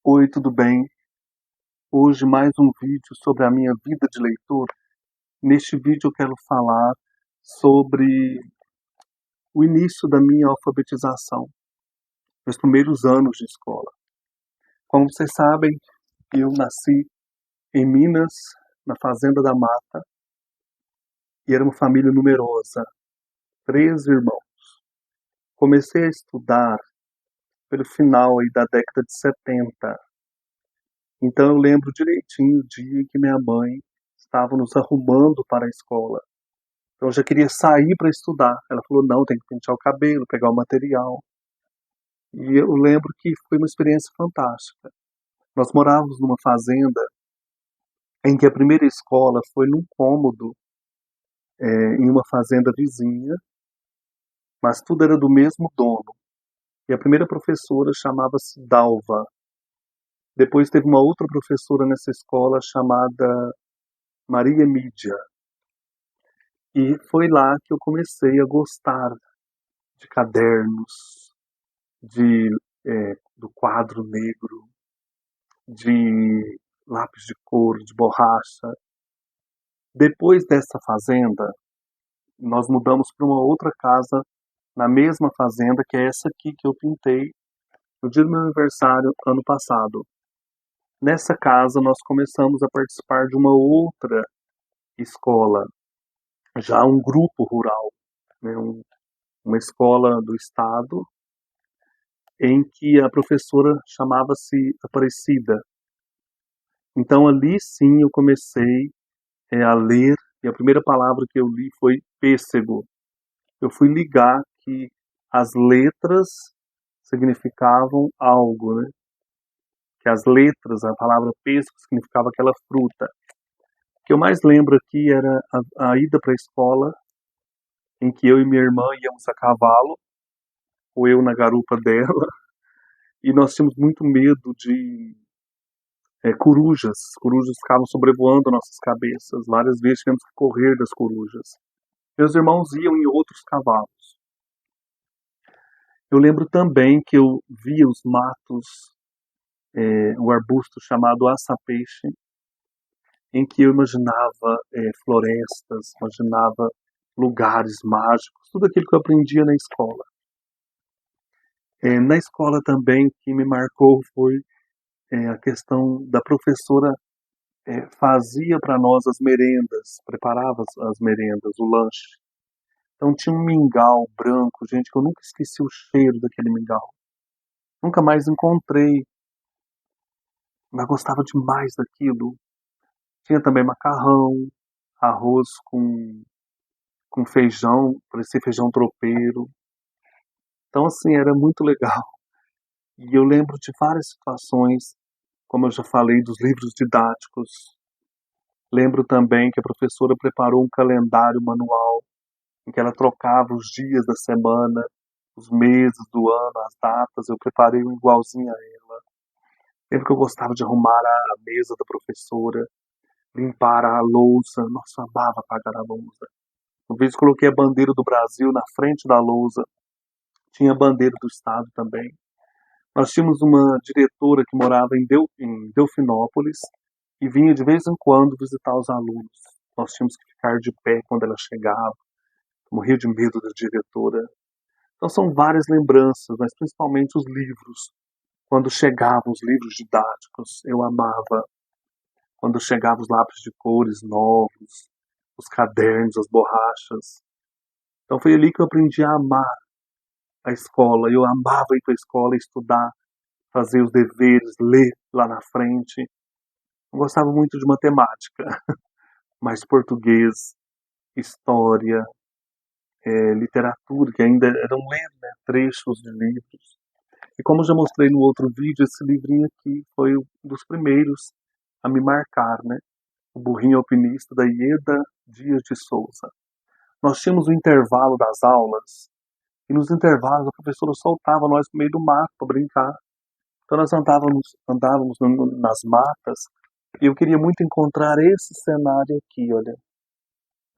Oi, tudo bem? Hoje mais um vídeo sobre a minha vida de leitor. Neste vídeo eu quero falar sobre o início da minha alfabetização, meus primeiros anos de escola. Como vocês sabem, eu nasci em Minas, na Fazenda da Mata, e era uma família numerosa, 13 irmãos. Comecei a estudar pelo final aí da década de 70. Então eu lembro direitinho o dia em que minha mãe estava nos arrumando para a escola. Então eu já queria sair para estudar. Ela falou: não, tem que pentear o cabelo, pegar o material. E eu lembro que foi uma experiência fantástica. Nós morávamos numa fazenda em que a primeira escola foi num cômodo, em uma fazenda vizinha, mas tudo era do mesmo dono. E a primeira professora chamava-se Dalva. Depois teve uma outra professora nessa escola chamada Maria Mídia. E foi lá que eu comecei a gostar de cadernos, do quadro negro, de lápis de cor, de borracha. Depois dessa fazenda, nós mudamos para uma outra casa na mesma fazenda, que é essa aqui que eu pintei no dia do meu aniversário ano passado. Nessa casa nós começamos a participar de uma outra escola, já um grupo rural, né, uma escola do estado, em que a professora chamava-se Aparecida. Então ali sim eu comecei a ler, e a primeira palavra que eu li foi pêssego. Eu fui ligar que as letras significavam algo, né? Que as letras, a palavra pêssego significava aquela fruta. O que eu mais lembro aqui era a ida para a escola, em que eu e minha irmã íamos a cavalo, ou eu na garupa dela, e nós tínhamos muito medo de corujas. Corujas ficavam sobrevoando nossas cabeças. Várias vezes tivemos que correr das corujas. Meus irmãos iam em outros cavalos. Eu lembro também que eu via os matos, o arbusto chamado açapeixe, em que eu imaginava florestas, imaginava lugares mágicos, tudo aquilo que eu aprendia na escola. Na escola também, o que me marcou foi a questão da professora fazia para nós as merendas, preparava as merendas, o lanche. Então tinha um mingau branco, gente, que eu nunca esqueci o cheiro daquele mingau. Nunca mais encontrei, mas gostava demais daquilo. Tinha também macarrão, arroz com feijão, parecia feijão tropeiro. Então, assim, era muito legal. E eu lembro de várias situações, como eu já falei, dos livros didáticos. Lembro também que a professora preparou um calendário manual, em que ela trocava os dias da semana, os meses do ano, as datas. Eu preparei um igualzinho a ela. Lembro que eu gostava de arrumar a mesa da professora, limpar a louça. Nossa, eu amava apagar a louça. Uma vez coloquei a bandeira do Brasil na frente da lousa. Tinha a bandeira do estado também. Nós tínhamos uma diretora que morava em Delfinópolis e vinha de vez em quando visitar os alunos. Nós tínhamos que ficar de pé quando ela chegava. Morria de medo da diretora. Então são várias lembranças, mas principalmente os livros. Quando chegavam os livros didáticos, eu amava. Quando chegavam os lápis de cores novos, os cadernos, as borrachas. Então foi ali que eu aprendi a amar a escola. Eu amava ir para a escola, estudar, fazer os deveres, ler lá na frente. Eu gostava muito de matemática, mas português, história, literatura, que ainda eram lendo, né, trechos de livros. E como eu já mostrei no outro vídeo, esse livrinho aqui foi um dos primeiros a me marcar, né? O Burrinho Alpinista, da Ieda Dias de Souza. Nós tínhamos o intervalo das aulas, e nos intervalos a professora soltava nós no meio do mato para brincar. Então nós andávamos nas matas, e eu queria muito encontrar esse cenário aqui, olha,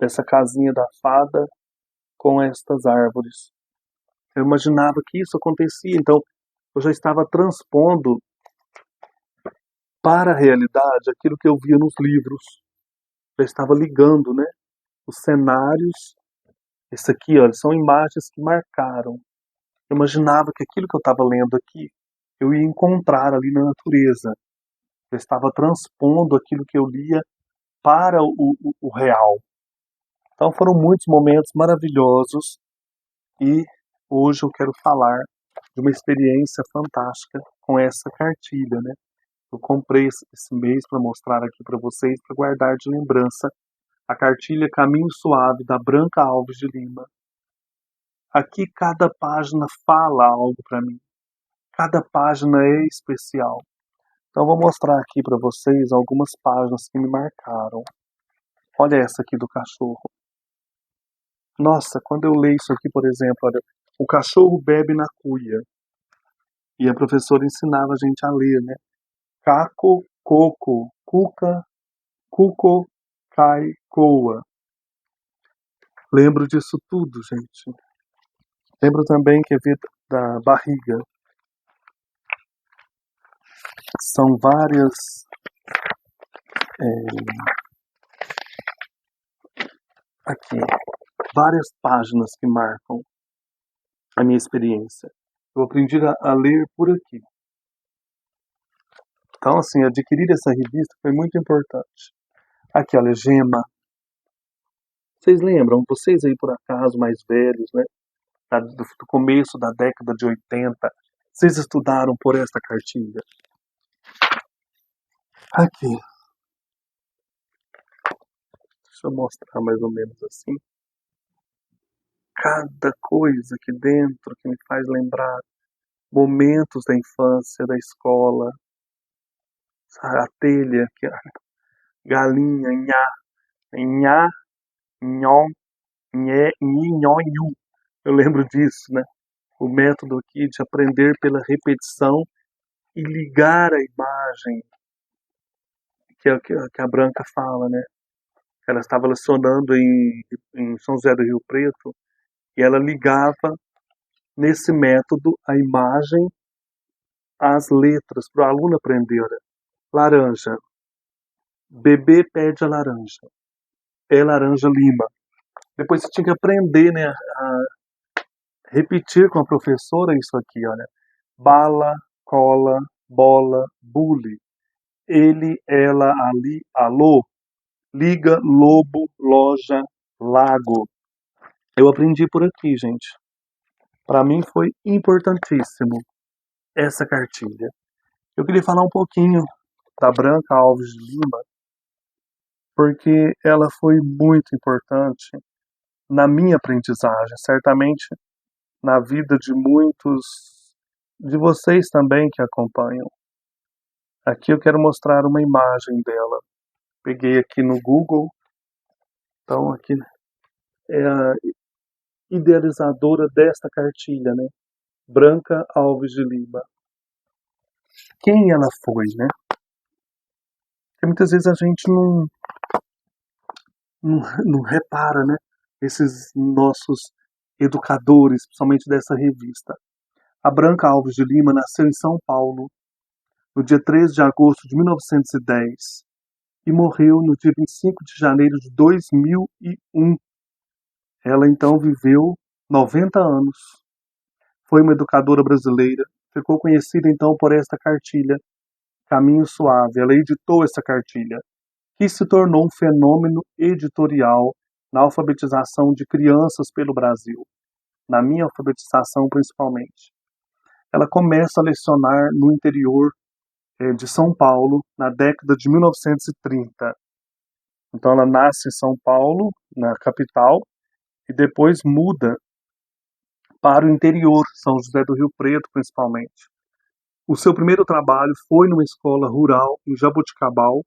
dessa casinha da fada com estas árvores. Eu imaginava que isso acontecia, então eu já estava transpondo para a realidade aquilo que eu via nos livros. Já estava ligando, né? Os cenários. Isso aqui, olha, são imagens que marcaram. Eu imaginava que aquilo que eu estava lendo aqui, eu ia encontrar ali na natureza. Eu estava transpondo aquilo que eu lia para o real. Então foram muitos momentos maravilhosos e hoje eu quero falar de uma experiência fantástica com essa cartilha, né? Eu comprei esse mês para mostrar aqui para vocês, para guardar de lembrança, a cartilha Caminho Suave, da Branca Alves de Lima. Aqui cada página fala algo para mim. Cada página é especial. Então vou mostrar aqui para vocês algumas páginas que me marcaram. Olha essa aqui do cachorro. Nossa, quando eu leio isso aqui, por exemplo, olha, o cachorro bebe na cuia. E a professora ensinava a gente a ler, né? Caco, coco, cuca, cuco, cai, coa. Lembro disso tudo, gente. Lembro também que a vida da barriga. São várias... aqui, várias páginas que marcam a minha experiência. Eu aprendi a ler por aqui. Então, assim, adquirir essa revista foi muito importante. Aqui, olha, Gema. Vocês lembram? Vocês aí, por acaso, mais velhos, né? Do começo da década de 80, vocês estudaram por esta cartilha? Aqui. Deixa eu mostrar mais ou menos assim. Cada coisa aqui dentro que me faz lembrar momentos da infância, da escola. A telha, aqui, galinha, nha, nha, nhon, nhé, nhi, nhon, nhu. Eu lembro disso, né? O método aqui de aprender pela repetição e ligar a imagem, que é o que a Branca fala, né? Ela estava lecionando em São José do Rio Preto e ela ligava nesse método a imagem às letras para o aluno aprender. Laranja. Bebê pede a laranja. É laranja lima. Depois você tinha que aprender, né, a repetir com a professora isso aqui, olha. Bala, cola, bola, bule. Ele, ela, ali, alô. Liga, lobo, loja, lago. Eu aprendi por aqui, gente. Para mim foi importantíssimo essa cartilha. Eu queria falar um pouquinho da Branca Alves de Lima, porque ela foi muito importante na minha aprendizagem, certamente na vida de muitos de vocês também que acompanham. Aqui eu quero mostrar uma imagem dela. Peguei aqui no Google. Então aqui é a idealizadora desta cartilha, né? Branca Alves de Lima. Quem ela foi, né? Porque muitas vezes a gente não repara, né? Esses nossos educadores, principalmente dessa revista. A Branca Alves de Lima nasceu em São Paulo no dia 13 de agosto de 1910 e morreu no dia 25 de janeiro de 2001. Ela então viveu 90 anos. Foi uma educadora brasileira, ficou conhecida então por esta cartilha, Caminho Suave. Ela editou essa cartilha, que se tornou um fenômeno editorial na alfabetização de crianças pelo Brasil, na minha alfabetização principalmente. Ela começa a lecionar no interior de São Paulo na década de 1930. Então ela nasce em São Paulo, na capital, e depois muda para o interior, São José do Rio Preto principalmente. O seu primeiro trabalho foi numa escola rural em Jaboticabal.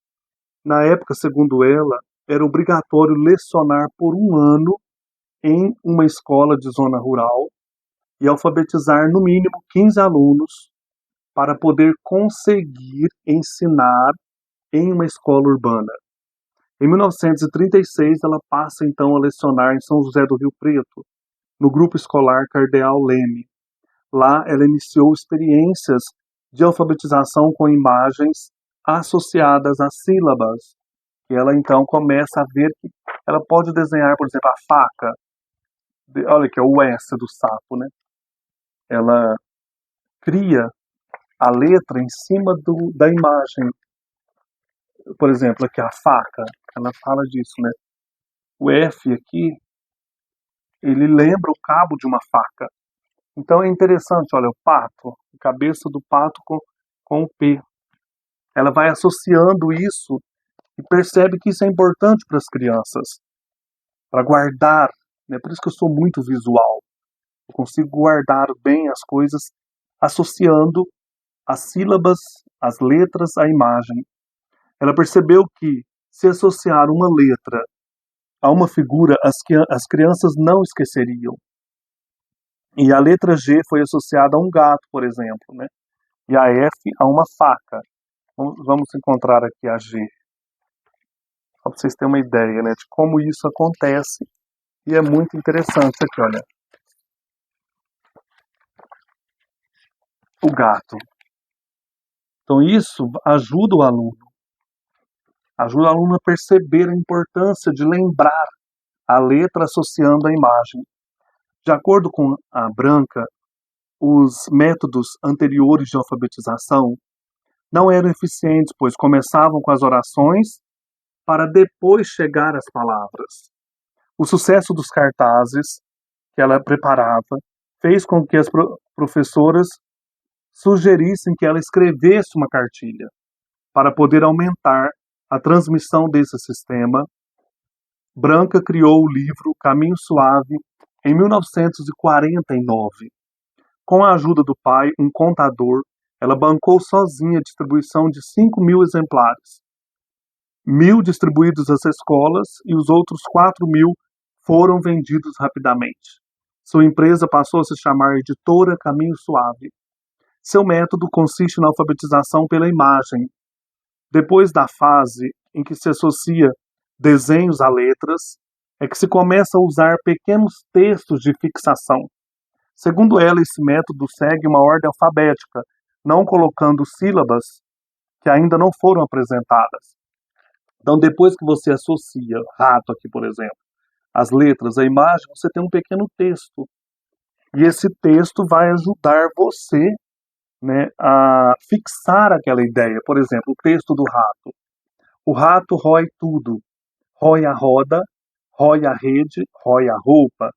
Na época, segundo ela, era obrigatório lecionar por um ano em uma escola de zona rural e alfabetizar no mínimo 15 alunos para poder conseguir ensinar em uma escola urbana. Em 1936, ela passa então a lecionar em São José do Rio Preto, no grupo escolar Cardeal Leme. Lá ela iniciou experiências de alfabetização com imagens associadas às sílabas. E ela então começa a ver que ela pode desenhar, por exemplo, a faca. Olha aqui, o S do sapo, né? Ela cria a letra em cima da imagem. Por exemplo, aqui a faca, ela fala disso, né? O F aqui, ele lembra o cabo de uma faca. Então é interessante, olha, o pato, a cabeça do pato com o P. Ela vai associando isso e percebe que isso é importante para as crianças, para guardar, né? Por isso que eu sou muito visual. Eu consigo guardar bem as coisas associando as sílabas, as letras à imagem. Ela percebeu que se associar uma letra a uma figura, as crianças não esqueceriam. E a letra G foi associada a um gato, por exemplo, né? E a F a uma faca. Vamos encontrar aqui a G. Só para vocês terem uma ideia, né, de como isso acontece. E é muito interessante aqui, olha. O gato. Então isso ajuda o aluno. Ajuda o aluno a perceber a importância de lembrar a letra associando a imagem. De acordo com a Branca, os métodos anteriores de alfabetização não eram eficientes, pois começavam com as orações para depois chegar às palavras. O sucesso dos cartazes que ela preparava fez com que as professoras sugerissem que ela escrevesse uma cartilha para poder aumentar a transmissão desse sistema. Branca criou o livro Caminho Suave em 1949. Com a ajuda do pai, um contador, ela bancou sozinha a distribuição de 5.000 exemplares. 1.000 distribuídos às escolas e os outros 4.000 foram vendidos rapidamente. Sua empresa passou a se chamar Editora Caminho Suave. Seu método consiste na alfabetização pela imagem. Depois da fase em que se associa desenhos a letras, é que se começa a usar pequenos textos de fixação. Segundo ela, esse método segue uma ordem alfabética, não colocando sílabas que ainda não foram apresentadas. Então, depois que você associa rato aqui, por exemplo, as letras à imagem, você tem um pequeno texto. E esse texto vai ajudar você, né, a fixar aquela ideia. Por exemplo, o texto do rato. O rato rói tudo. Rói a roda, rói a rede, rói a roupa.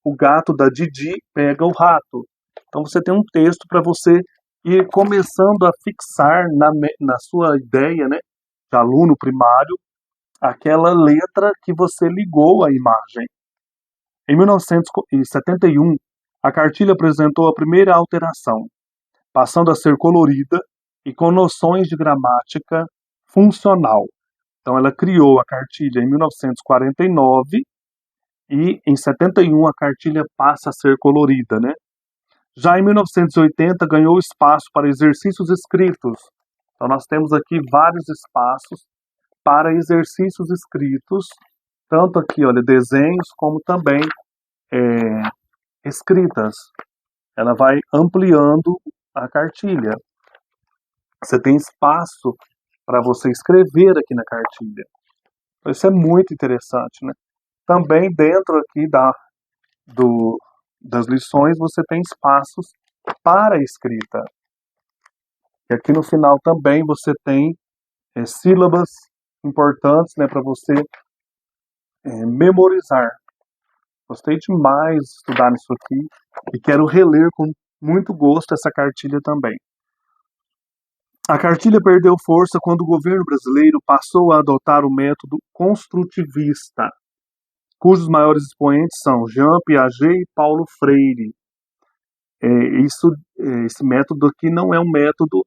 O gato da Didi pega o rato. Então você tem um texto para você ir começando a fixar na sua ideia, né, de aluno primário, aquela letra que você ligou à imagem. Em 1971, a cartilha apresentou a primeira alteração, passando a ser colorida e com noções de gramática funcional. Então ela criou a cartilha em 1949 e em 71 a cartilha passa a ser colorida, né? Já em 1980 ganhou espaço para exercícios escritos. Então nós temos aqui vários espaços para exercícios escritos, tanto aqui, olha, desenhos como também escritas. Ela vai ampliando a cartilha. Você tem espaço para você escrever aqui na cartilha. Isso é muito interessante, né? Também dentro aqui das lições você tem espaços para a escrita. E aqui no final também você tem sílabas importantes, né, para você memorizar. Gostei demais de estudar nisso aqui e quero reler com muito gosto essa cartilha também. A cartilha perdeu força quando o governo brasileiro passou a adotar o método construtivista, cujos maiores expoentes são Jean Piaget e Paulo Freire. Esse método aqui não é um método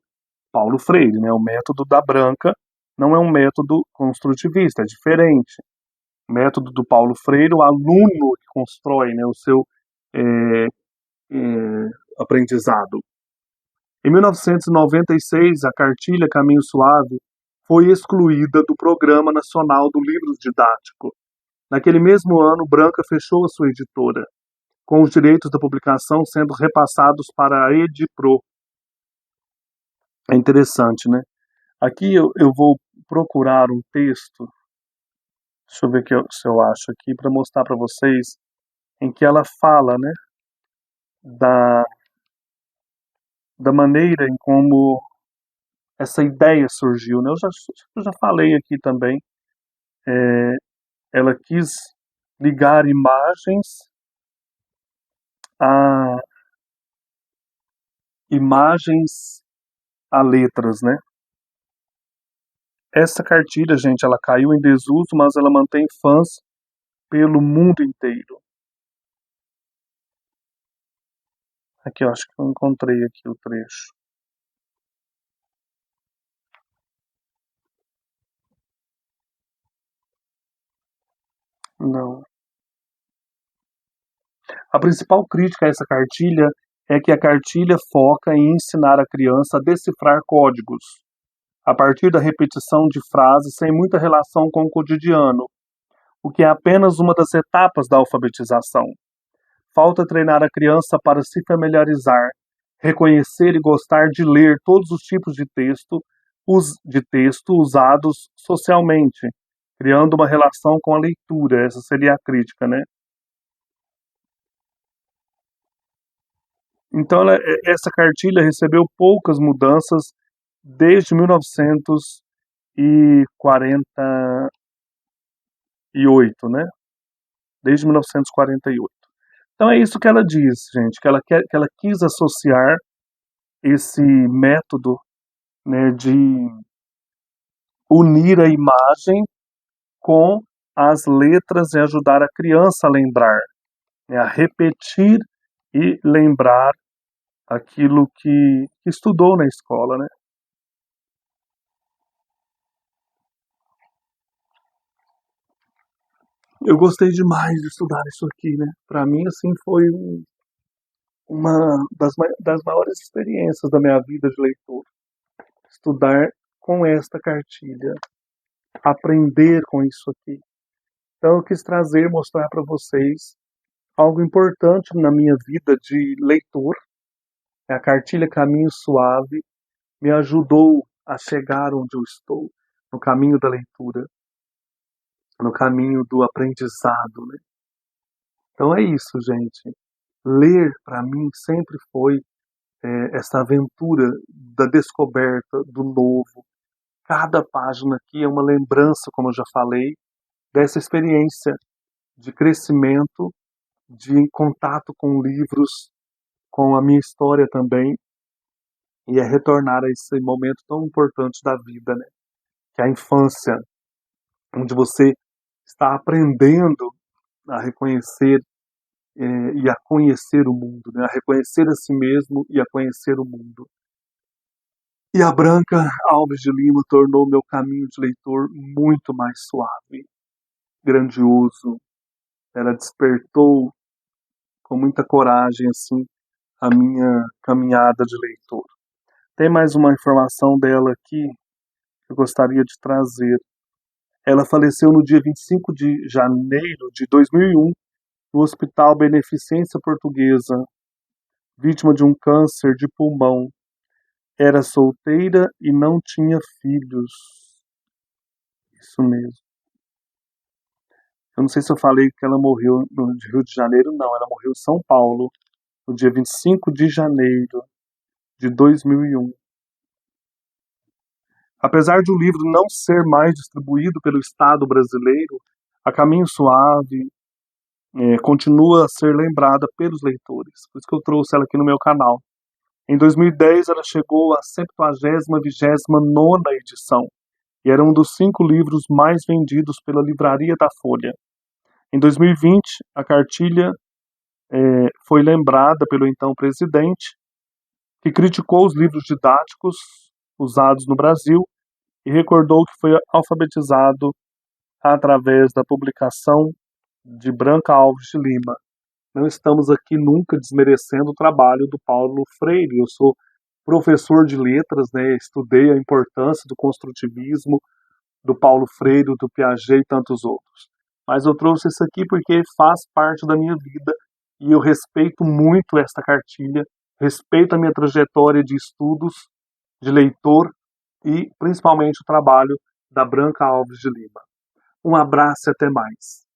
Paulo Freire, né? O método da Branca não é um método construtivista, é diferente. O método do Paulo Freire, o aluno que constrói, né, o seu aprendizado. Em 1996, a cartilha Caminho Suave foi excluída do Programa Nacional do Livro Didático. Naquele mesmo ano, Branca fechou a sua editora, com os direitos da publicação sendo repassados para a Edipro. É interessante, né? Aqui eu vou procurar um texto, deixa eu ver se eu acho aqui, para mostrar para vocês, em que ela fala, né, da, da maneira em como essa ideia surgiu, né? Eu já falei aqui também, ela quis ligar a imagens a letras, né? Essa cartilha, gente, ela caiu em desuso, mas ela mantém fãs pelo mundo inteiro. Aqui, eu acho que eu encontrei aqui o trecho. Não. A principal crítica a essa cartilha é que a cartilha foca em ensinar a criança a decifrar códigos, a partir da repetição de frases sem muita relação com o cotidiano, o que é apenas uma das etapas da alfabetização. Falta treinar a criança para se familiarizar, reconhecer e gostar de ler todos os tipos de texto usados socialmente, criando uma relação com a leitura. Essa seria a crítica, né? Então, essa cartilha recebeu poucas mudanças desde 1948, né? Desde 1948. Então é isso que ela diz, gente, que ela quis associar esse método, né, de unir a imagem com as letras e ajudar a criança a lembrar, né, a repetir e lembrar aquilo que estudou na escola, né? Eu gostei demais de estudar isso aqui, né? Para mim, assim, foi uma das maiores experiências da minha vida de leitura. Estudar com esta cartilha, aprender com isso aqui. Então, eu quis trazer, mostrar para vocês algo importante na minha vida de leitor. A cartilha Caminho Suave me ajudou a chegar onde eu estou, no caminho da leitura, no caminho do aprendizado, né? Então é isso, gente. Ler, para mim, sempre foi essa aventura da descoberta, do novo. Cada página aqui é uma lembrança, como eu já falei, dessa experiência de crescimento, de contato com livros, com a minha história também, e é retornar a esse momento tão importante da vida, né? Que é a infância, onde você está aprendendo a reconhecer e a conhecer o mundo, né? A reconhecer a si mesmo e a conhecer o mundo. E a Branca Alves de Lima tornou meu caminho de leitor muito mais suave, grandioso. Ela despertou com muita coragem assim a minha caminhada de leitor. Tem mais uma informação dela aqui que eu gostaria de trazer. Ela faleceu no dia 25 de janeiro de 2001 no Hospital Beneficência Portuguesa, vítima de um câncer de pulmão. Era solteira e não tinha filhos. Isso mesmo. Eu não sei se eu falei que ela morreu no Rio de Janeiro, não. Ela morreu em São Paulo, no dia 25 de janeiro de 2001. Apesar de o livro não ser mais distribuído pelo Estado brasileiro, A Caminho Suave continua a ser lembrada pelos leitores. Por isso que eu trouxe ela aqui no meu canal. Em 2010, ela chegou à 70ª, 29ª edição e era um dos 5 livros mais vendidos pela Livraria da Folha. Em 2020, a cartilha foi lembrada pelo então presidente, que criticou os livros didáticos usados no Brasil e recordou que foi alfabetizado através da publicação de Branca Alves de Lima. Não estamos aqui nunca desmerecendo o trabalho do Paulo Freire. Eu sou professor de letras, né? Estudei a importância do construtivismo, do Paulo Freire, do Piaget e tantos outros. Mas eu trouxe isso aqui porque faz parte da minha vida e eu respeito muito esta cartilha, respeito a minha trajetória de estudos, de leitor, e principalmente o trabalho da Branca Alves de Lima. Um abraço e até mais.